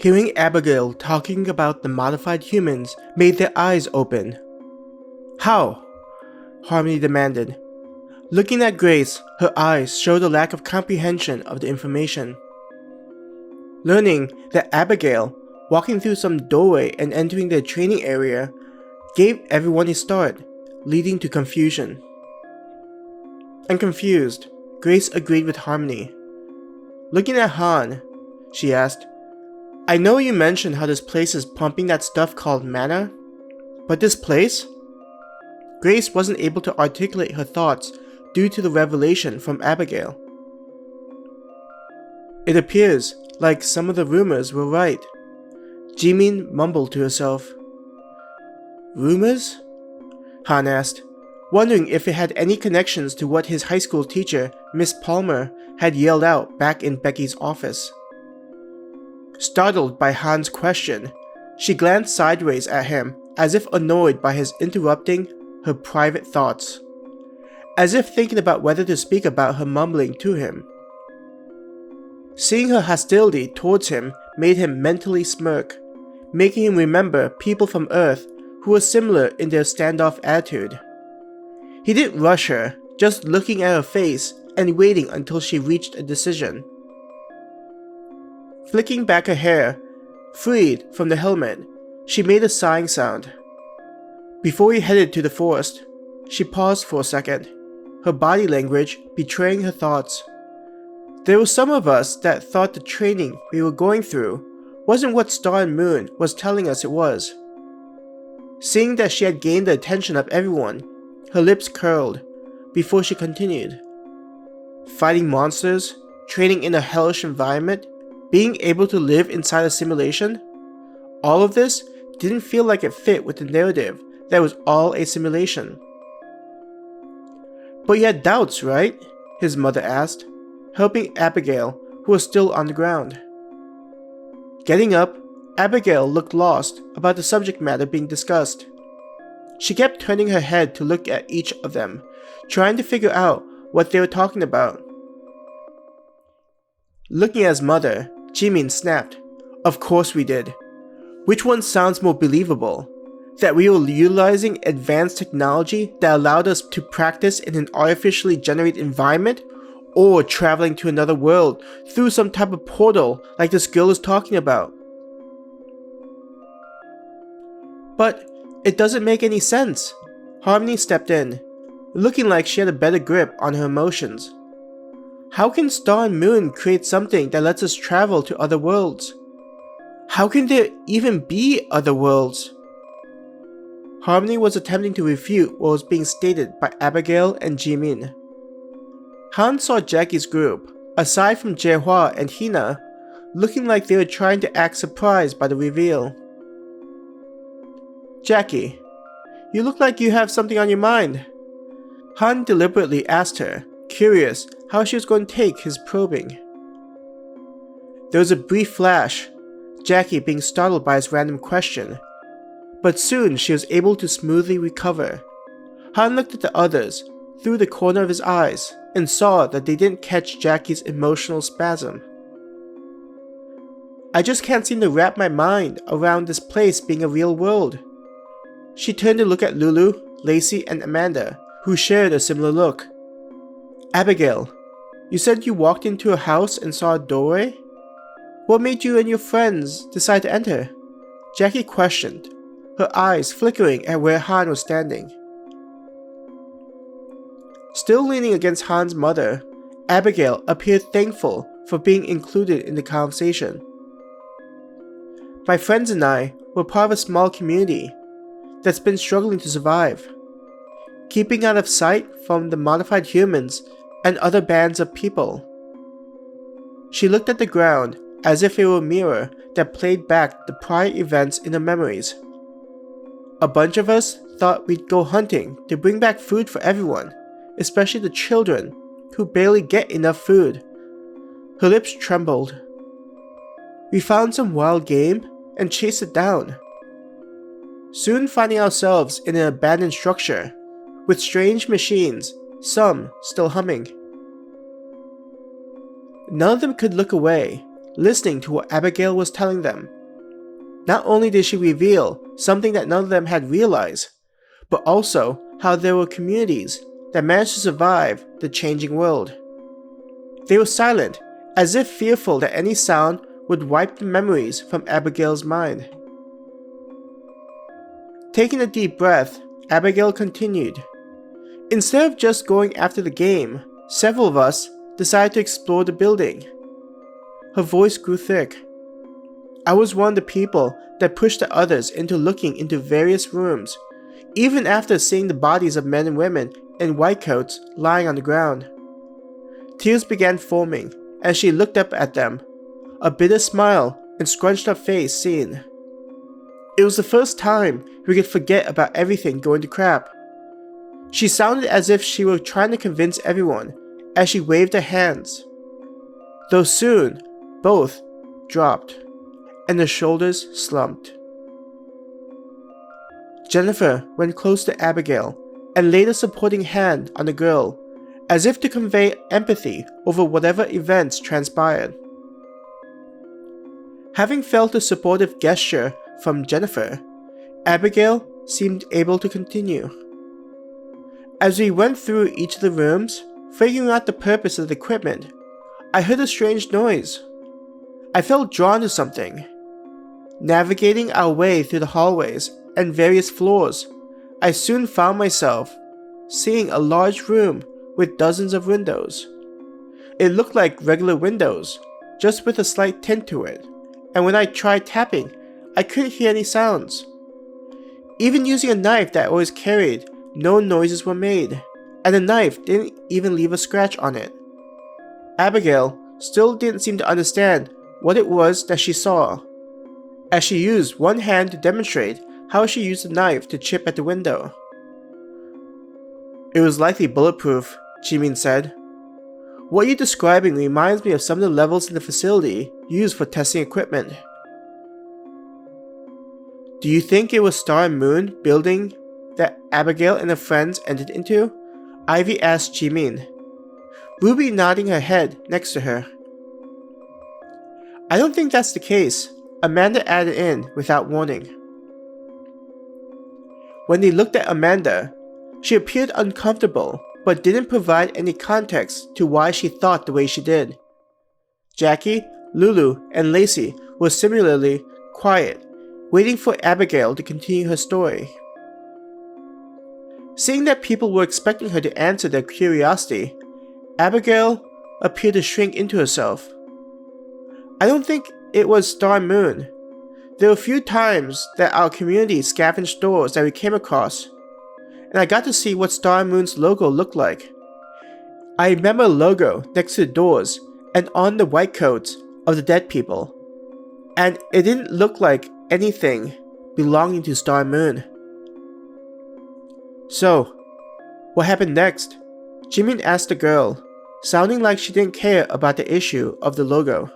Hearing Abigail talking about the modified humans made their eyes open. "How?" Harmony demanded. Looking at Grace, her eyes showed a lack of comprehension of the information. Learning that Abigail, walking through some doorway and entering their training area, gave everyone a start, leading to confusion. And confused, Grace agreed with Harmony. Looking at Han, she asked, "I know you mentioned how this place is pumping that stuff called mana, but this place?" Grace wasn't able to articulate her thoughts due to the revelation from Abigail. "It appears like some of the rumors were right," Jimin mumbled to herself. "Rumors?" Han asked, wondering if it had any connections to what his high school teacher, Miss Palmer, had yelled out back in Becky's office. Startled by Han's question, she glanced sideways at him as if annoyed by his interrupting her private thoughts, as if thinking about whether to speak about her mumbling to him. Seeing her hostility towards him made him mentally smirk, making him remember people from Earth who were similar in their standoff attitude. He didn't rush her, just looking at her face and waiting until she reached a decision. Flicking back her hair, freed from the helmet, she made a sighing sound. Before he headed to the forest, she paused for a second, her body language betraying her thoughts. There were some of us that thought the training we were going through wasn't what Star and Moon was telling us it was. Seeing that she had gained the attention of everyone, her lips curled before she continued. Fighting monsters, training in a hellish environment, being able to live inside a simulation? All of this didn't feel like it fit with the narrative that was all a simulation. "But you had doubts, right?" his mother asked, helping Abigail, who was still on the ground. Getting up, Abigail looked lost about the subject matter being discussed. She kept turning her head to look at each of them, trying to figure out what they were talking about. Looking at his mother, Jimin snapped, "Of course we did. Which one sounds more believable? That we were utilizing advanced technology that allowed us to practice in an artificially generated environment, or traveling to another world through some type of portal like this girl is talking about?" "But it doesn't make any sense." Harmony stepped in, looking like she had a better grip on her emotions. "How can Star and Moon create something that lets us travel to other worlds? How can there even be other worlds?" Harmony was attempting to refute what was being stated by Abigail and Jimin. Han saw Jackie's group, aside from Jaehua and Hina, looking like they were trying to act surprised by the reveal. "Jackie, you look like you have something on your mind." Han deliberately asked her, curious how she was going to take his probing. There was a brief flash, Jackie being startled by his random question, but soon she was able to smoothly recover. Han looked at the others through the corner of his eyes and saw that they didn't catch Jackie's emotional spasm. "I just can't seem to wrap my mind around this place being a real world." She turned to look at Lulu, Lacey, and Amanda, who shared a similar look. "Abigail, you said you walked into a house and saw a doorway? What made you and your friends decide to enter?" Jackie questioned, her eyes flickering at where Han was standing. Still leaning against Han's mother, Abigail appeared thankful for being included in the conversation. "My friends and I were part of a small community that's been struggling to survive, keeping out of sight from the modified humans and other bands of people." She looked at the ground as if it were a mirror that played back the prior events in her memories. "A bunch of us thought we'd go hunting to bring back food for everyone, especially the children who barely get enough food." Her lips trembled. "We found some wild game and chased it down, soon finding ourselves in an abandoned structure with strange machines, some still humming." None of them could look away, listening to what Abigail was telling them. Not only did she reveal something that none of them had realized, but also how there were communities that managed to survive the changing world. They were silent, as if fearful that any sound would wipe the memories from Abigail's mind. Taking a deep breath, Abigail continued. Instead of just going after the game, several of us decided to explore the building. Her voice grew thick. I was one of the people that pushed the others into looking into various rooms, even after seeing the bodies of men and women in white coats lying on the ground. Tears began forming as she looked up at them, a bitter smile and scrunched up face seen. It was the first time we could forget about everything going to crap. She sounded as if she were trying to convince everyone as she waved her hands. Though soon, both dropped, and their shoulders slumped. Jennifer went close to Abigail and laid a supporting hand on the girl, as if to convey empathy over whatever events transpired. Having felt a supportive gesture from Jennifer, Abigail seemed able to continue. As we went through each of the rooms, figuring out the purpose of the equipment, I heard a strange noise. I felt drawn to something. Navigating our way through the hallways and various floors, I soon found myself seeing a large room with dozens of windows. It looked like regular windows, just with a slight tint to it, and when I tried tapping, I couldn't hear any sounds. Even using a knife that I always carried, no noises were made, and the knife didn't even leave a scratch on it. Abigail still didn't seem to understand what it was that she saw, as she used one hand to demonstrate how she used the knife to chip at the window. It was likely bulletproof, Jimin said. What you're describing reminds me of some of the levels in the facility used for testing equipment. Do you think it was Star and Moon building that Abigail and her friends entered into? Ivy asked Jimin, Ruby nodding her head next to her. I don't think that's the case, Amanda added in without warning. When they looked at Amanda, she appeared uncomfortable but didn't provide any context to why she thought the way she did. Jackie, Lulu, and Lacey were similarly quiet, waiting for Abigail to continue her story. Seeing that people were expecting her to answer their curiosity, Abigail appeared to shrink into herself. I don't think it was Star and Moon. There were a few times that our community scavenged stores that we came across, and I got to see what Star and Moon's logo looked like. I remember a logo next to the doors and on the white coats of the dead people, and it didn't look like anything belonging to Star and Moon. So, what happened next? Jimin asked the girl, sounding like she didn't care about the issue of the logo.